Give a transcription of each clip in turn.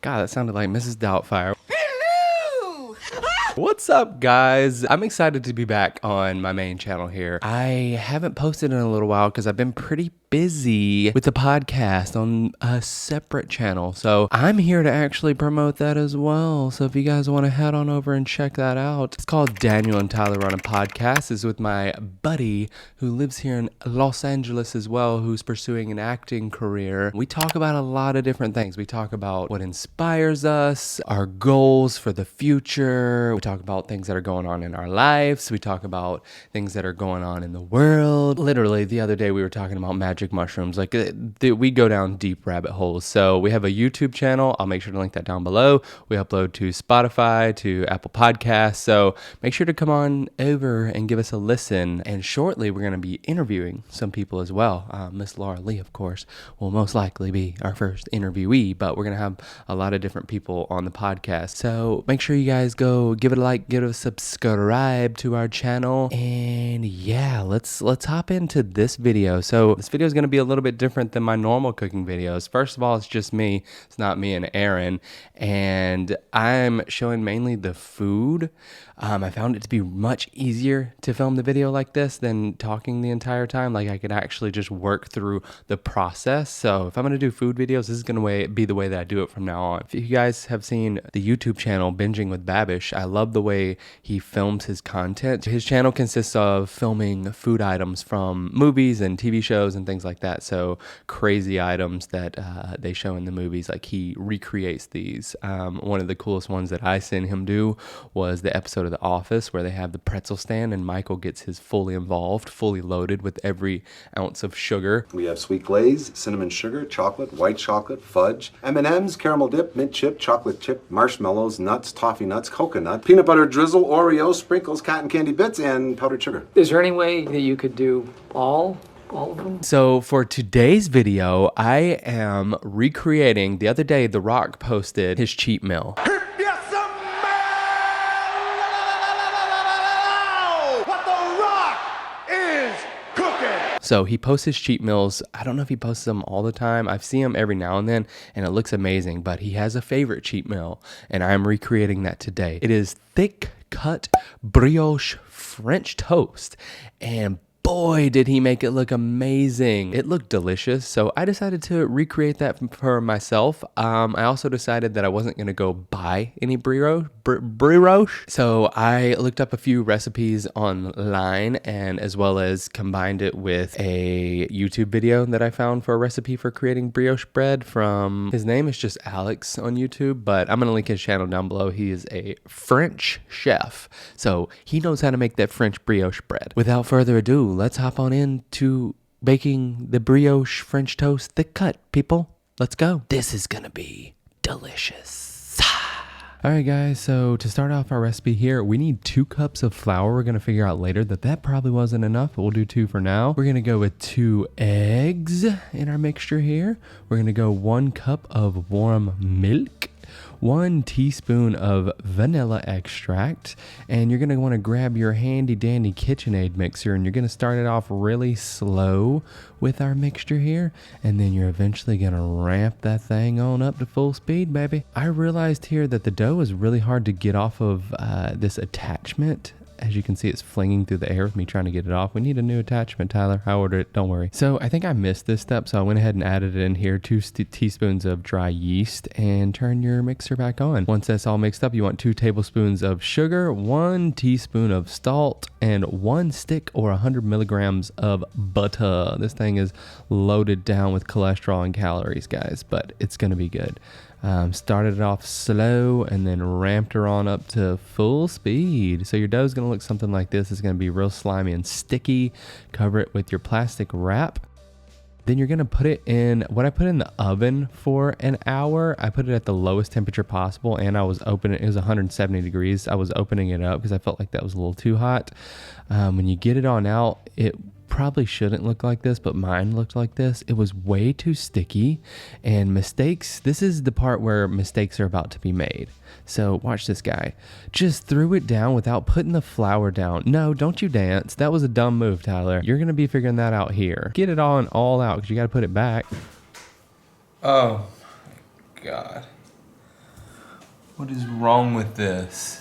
God, that sounded like Mrs. Doubtfire. What's up, guys? I'm excited to be back on my main channel here. I haven't posted in a little while because I've been pretty busy with the podcast on a separate channel. So I'm here to actually promote that as well. So if you guys want to head on over and check that out, it's called Daniel and Tyler Run a Podcast. It's with my buddy who lives here in Los Angeles as well, who's pursuing an acting career. We talk about a lot of different things. We talk about what inspires us, our goals for the future. We talk about things that are going on in our lives. We talk about things that are going on in the world. Literally, the other day we were talking about magic mushrooms. Like, we go down deep rabbit holes. So we have a YouTube channel. I'll make sure to link that down below. We upload to Spotify, to Apple Podcasts. So make sure to come on over and give us a listen. And shortly, we're going to be interviewing some people as well. Miss Laura Lee, of course, will most likely be our first interviewee, but we're going to have a lot of different people on the podcast. So make sure you guys go give it a like, give it a subscribe to our channel. And yeah, let's hop into this video. So this video is going to be a little bit different than my normal cooking videos. First of all, it's just me. It's not me and Aaron. And I'm showing mainly the food. I found it to be much easier to film the video like this than talking the entire time. Like, I could actually just work through the process. So if I'm going to do food videos, this is going to be the way that I do it from now on. If you guys have seen the YouTube channel Binging with Babish, I love the way he films his content. His channel consists of filming food items from movies and TV shows and things like that. So crazy items that they show in the movies, like he recreates these. One of the coolest ones that I seen him do was the episode of The Office where they have the pretzel stand and Michael gets his fully involved, fully loaded with every ounce of sugar. We have sweet glaze, cinnamon sugar, chocolate, white chocolate, fudge, M&Ms, caramel dip, mint chip, chocolate chip, marshmallows, nuts, toffee nuts, coconut, peanut butter drizzle, Oreo, sprinkles, cotton candy bits, and powdered sugar. Is there any way that you could do all of them? So for today's video, I am recreating, the other day The Rock posted his cheat meal. So he posts his cheat meals. I don't know if he posts them all the time. I've seen them every now and then, and it looks amazing. But he has a favorite cheat meal, and I'm recreating that today. It is thick cut brioche French toast, and boy, did he make it look amazing. It looked delicious, so I decided to recreate that for myself. I also decided that I wasn't going to go buy any brioche. So I looked up a few recipes online, and as well as combined it with a YouTube video that I found for a recipe for creating brioche bread from, his name is just Alex on YouTube, but I'm going to link his channel down below. He is a French chef, so he knows how to make that French brioche bread. Without further ado, let's hop on into baking the brioche French toast thick cut, people. Let's go. This is gonna be delicious. All right, guys, so to start off our recipe here, we need 2 cups of flour. We're gonna figure out later that probably wasn't enough, but we'll do 2 for now. We're gonna go with 2 eggs in our mixture here. We're gonna go 1 cup of warm milk, 1 teaspoon of vanilla extract, and you're going to want to grab your handy dandy KitchenAid mixer, and you're going to start it off really slow with our mixture here, and then you're eventually going to ramp that thing on up to full speed, baby. I realized here that the dough is really hard to get off of this attachment. As you can see, it's flinging through the air with me trying to get it off. We need a new attachment, Tyler. I ordered it, don't worry. So I think I missed this step, so I went ahead and added it in here. 2 teaspoons of dry yeast, and turn your mixer back on. Once that's all mixed up, you want 2 tablespoons of sugar, 1 teaspoon of salt, and 1 stick or 100 milligrams of butter. This thing is loaded down with cholesterol and calories, guys, but it's gonna be good. Started it off slow and then ramped her on up to full speed. So your dough is going to look something like this. It's going to be real slimy and sticky. Cover it with your plastic wrap. Then you're going to put it in, what I put in the oven for an hour, I put it at the lowest temperature possible, and I was opening, it was 170 degrees. I was opening it up because I felt like that was a little too hot. When you get it on out, it probably shouldn't look like this, but mine looked like this. It was way too sticky, and mistakes, this is the part where mistakes are about to be made. So watch this guy. Just threw it down without putting the flour down. No, don't you dance. That was a dumb move, Tyler. You're going to be figuring that out here. Get it all out because you got to put it back. Oh my God. What is wrong with this?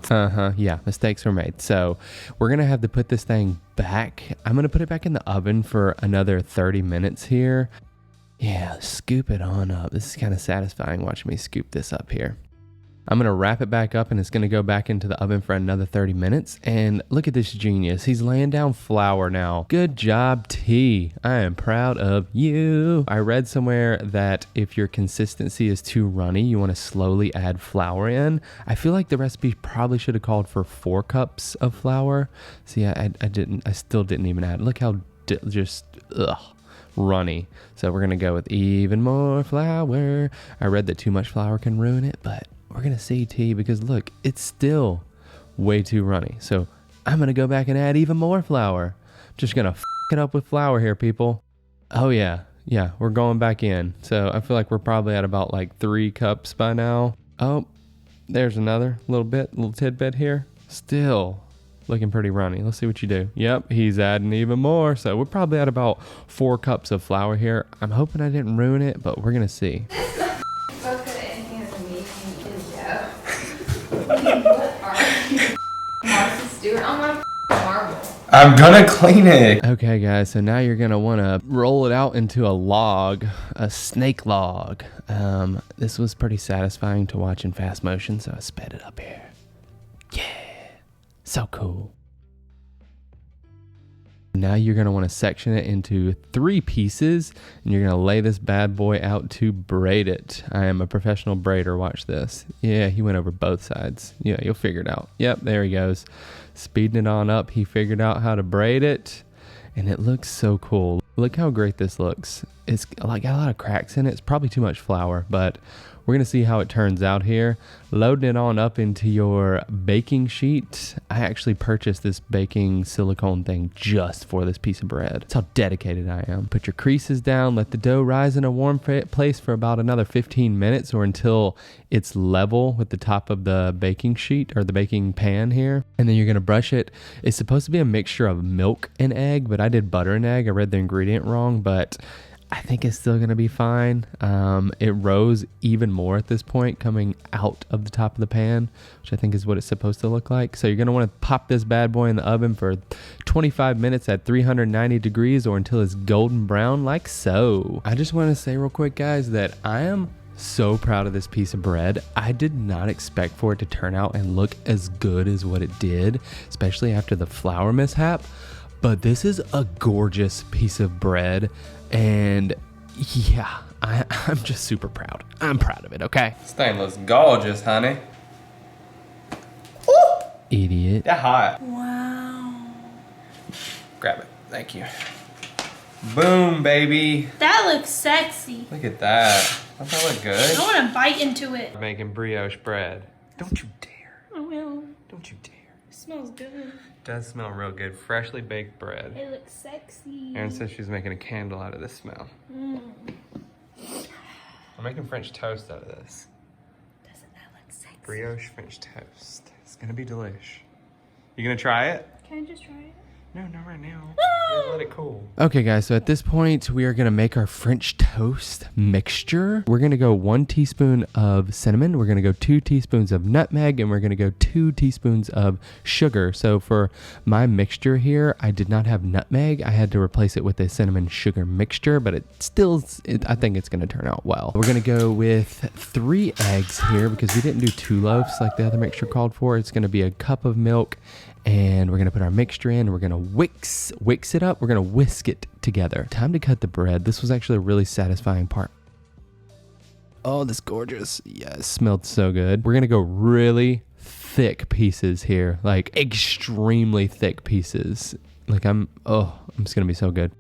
Yeah, mistakes were made. So we're gonna have to put this thing back. I'm gonna put it back in the oven for another 30 minutes here. Yeah, scoop it on up. This is kind of satisfying watching me scoop this up here. I'm gonna wrap it back up and it's gonna go back into the oven for another 30 minutes. And look at this genius. He's laying down flour now. Good job, T. I am proud of you. I read somewhere that if your consistency is too runny, you wanna slowly add flour in. I feel like the recipe probably should have called for 4 cups of flour. See, I still didn't even add. Look how runny. So we're gonna go with even more flour. I read that too much flour can ruin it, but we're gonna see, T, because look, it's still way too runny. So I'm gonna go back and add even more flour. Just gonna f it up with flour here, people. Oh yeah, we're going back in. So I feel like we're probably at about like 3 cups by now. Oh, there's another little tidbit here. Still looking pretty runny. Let's see what you do. Yep, he's adding even more. So we're probably at about 4 cups of flour here. I'm hoping I didn't ruin it, but we're gonna see. I'm gonna clean it. Okay, guys, so now you're gonna wanna roll it out into a log, a snake log. This was pretty satisfying to watch in fast motion, so I sped it up here. Yeah, so cool. Now you're gonna wanna section it into 3 pieces, and you're gonna lay this bad boy out to braid it. I am a professional braider, watch this. Yeah, he went over both sides. Yeah, you'll figure it out. Yep, there he goes. Speeding it on up, he figured out how to braid it, and it looks so cool. Look how great this looks. It's like got a lot of cracks in it. It's probably too much flour, but we're gonna see how it turns out here. Loading it on up into your baking sheet. I actually purchased this baking silicone thing just for this piece of bread. That's how dedicated I am. Put your creases down, let the dough rise in a warm place for about another 15 minutes or until it's level with the top of the baking sheet or the baking pan here. And then you're gonna brush it. It's supposed to be a mixture of milk and egg, but I did butter and egg. I read the ingredient wrong, but I think it's still gonna be fine. It rose even more at this point coming out of the top of the pan, which I think is what it's supposed to look like. So you're gonna wanna pop this bad boy in the oven for 25 minutes at 390 degrees or until it's golden brown like so. I just wanna say real quick, guys, that I am so proud of this piece of bread. I did not expect for it to turn out and look as good as what it did, especially after the flour mishap. But this is a gorgeous piece of bread, and yeah, I'm just super proud. I'm proud of it, okay? This thing looks gorgeous, honey. Ooh! Idiot. That hot. Wow. Grab it, thank you. Boom, baby. That looks sexy. Look at that. Doesn't that look good? I want to bite into it. Making brioche bread. Don't you dare. I will. Don't you dare. It smells good. Does smell real good. Freshly baked bread. It looks sexy. Erin says she's making a candle out of this smell. I'm making French toast out of this. Doesn't that look sexy? Brioche French toast. It's gonna be delish. You gonna try it? Can I just try it? No, not right now. Let it cool. Okay, guys, so at this point, we are gonna make our French toast mixture. We're gonna go 1 teaspoon of cinnamon. We're gonna go 2 teaspoons of nutmeg, and we're gonna go 2 teaspoons of sugar. So for my mixture here, I did not have nutmeg. I had to replace it with a cinnamon sugar mixture, but I think it's gonna turn out well. We're gonna go with 3 eggs here because we didn't do 2 loaves like the other mixture called for. It's gonna be a cup of milk, and we're gonna put our mixture in, and we're gonna whisk it up. We're gonna whisk it together. Time to cut the bread. This was actually a really satisfying part. Oh, this gorgeous. Yeah, it smelled so good. We're gonna go really thick pieces here, like extremely thick pieces. Like it's gonna be so good.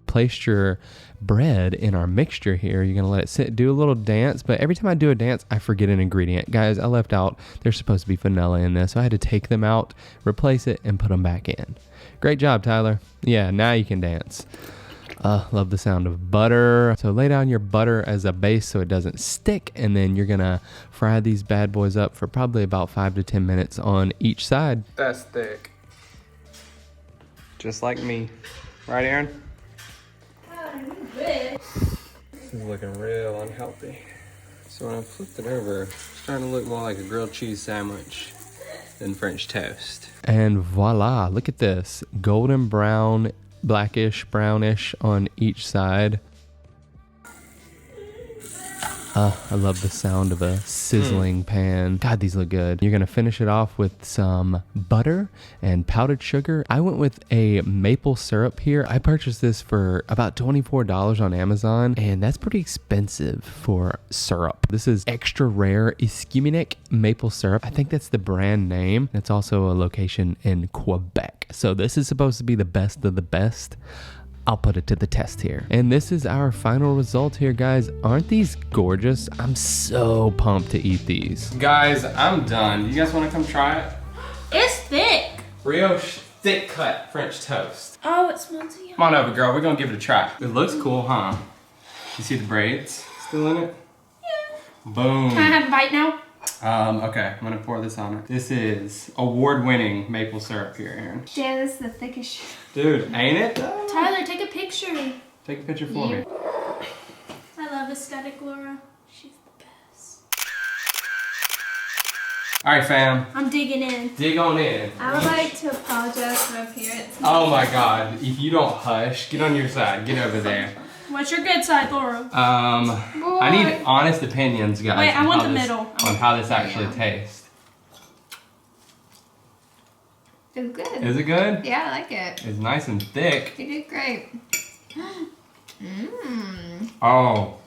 Place your bread in our mixture here. You're gonna let it sit, do a little dance, but every time I do a dance, I forget an ingredient. Guys, I left out, there's supposed to be vanilla in this, so I had to take them out, replace it, and put them back in. Great job, Tyler. Yeah, now you can dance. Love the sound of butter. So lay down your butter as a base so it doesn't stick, and then you're gonna fry these bad boys up for probably about 5 to 10 minutes on each side. That's thick. Just like me. Right, Erin? This is looking real unhealthy. So when I flipped it over, it's starting to look more like a grilled cheese sandwich than French toast. And voila, look at this. Golden brown, blackish, brownish on each side. I love the sound of a sizzling pan. God, these look good. You're gonna finish it off with some butter and powdered sugar. I went with a maple syrup here. I purchased this for about $24 on Amazon, and that's pretty expensive for syrup. This is extra rare Esquiminic maple syrup. I think that's the brand name. It's also a location in Quebec. So this is supposed to be the best of the best. I'll put it to the test here. And this is our final result here, guys. Aren't these gorgeous? I'm so pumped to eat these. Guys, I'm done. You guys want to come try it? It's thick. Brioche thick cut French toast. Oh, it smells yummy. Come on over, girl. We're gonna give it a try. It looks cool, huh? You see the braids still in it? Yeah. Boom. Can I have a bite now? Okay, I'm gonna pour this on it. This is award-winning maple syrup here, Aaron. Yeah, this is the thickest shit. Dude, ain't it? Tyler, take a picture. Take a picture for me. I love aesthetic Laura. She's the best. All right, fam. I'm digging in. Dig on in. I would like to apologize for my appearance. Oh my God! If you don't hush, get on your side. Get over there. What's your good side, Laura? I need honest opinions, guys. Wait, I on want how the this- middle. On how this actually tastes. It's good. Is it good? Yeah, I like it. It's nice and thick. You did great. Mmm. Oh,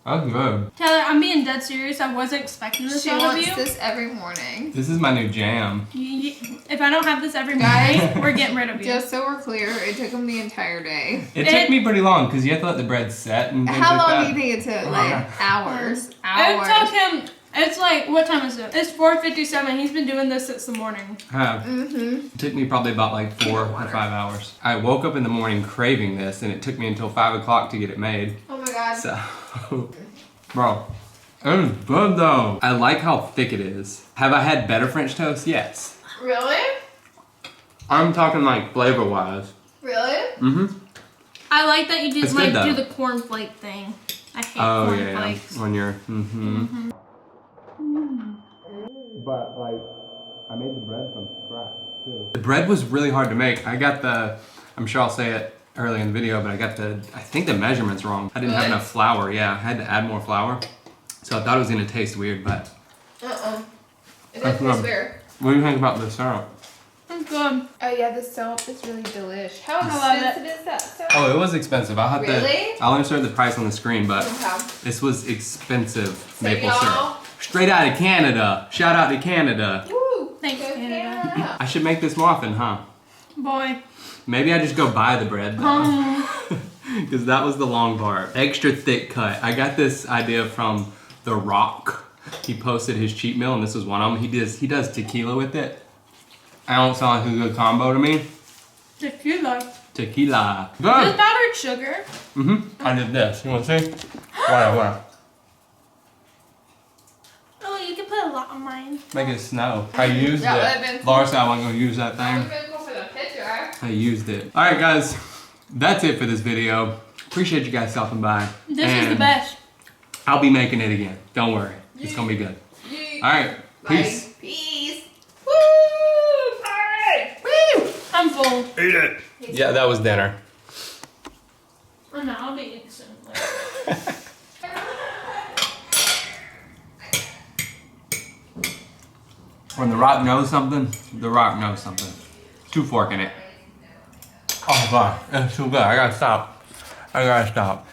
that's good. Tyler, I'm being dead serious. I wasn't expecting this She out of wants you. this every morning. This is my new jam. If I don't have this every Guys, morning, we're getting rid of you. Just so we're clear, it took him the entire day. It took me pretty long because you have to let the bread set and things How like long that. do you think it took? Like hours. It Hours. took him. It's like, what time is it? It's 4:57. He's been doing this since the morning. It took me probably about like 4 or 5 hours. I woke up in the morning craving this, and it took me until 5 o'clock to get it made. Oh my god. So, bro, it is good though. I like how thick it is. Have I had better French toast? Yes. Really? I'm talking like flavor wise. Really? I like that you It's didn't good, like do though. the cornflakes thing. I hate Oh yeah, cornflakes. when you're But like, I made the bread from scratch too. The bread was really hard to make. I got the, I'm sure I'll say it early in the video, but I think the measurements wrong. I didn't have enough flour. Yeah, I had to add more flour. So I thought it was gonna taste weird, but. It That's does not- taste weird. What do you think about the syrup? It's good. Oh yeah, the soap is really delish. How I love it. expensive is that soap? Oh, it was expensive. Really? I'll insert the price on the screen, but Okay. this was expensive So maple y'all- syrup. Straight out of Canada. Shout out to Canada. Woo! Thanks, Go Canada. Canada. I should make this more often, huh? Boy. Maybe I just go buy the bread though. Because that was the long part. Extra thick cut. I got this idea from The Rock. He posted his cheat meal and this was one of them. He does tequila with it. I don't sound like a good combo to me. Tequila. Tequila. Just Good. powdered sugar. I did this. You want to see? What? Oh, you can put a lot on mine. Make it snow. I used That it. would've been- Laura said I wasn't going to use that I'm thing. gonna go for the picture. I used it. Alright guys, that's it for this video. Appreciate you guys stopping by. This is the And best. I'll be making it again. Don't worry. It's gonna be good. Alright, peace. Bye. Peace. Woo! Party! Woo! I'm full. Eat it. Yeah, that was dinner. Oh, no, I'll be eating soon. When The Rock knows something, The Rock knows something. 2 fork in it. Oh god, it's too good. I gotta stop.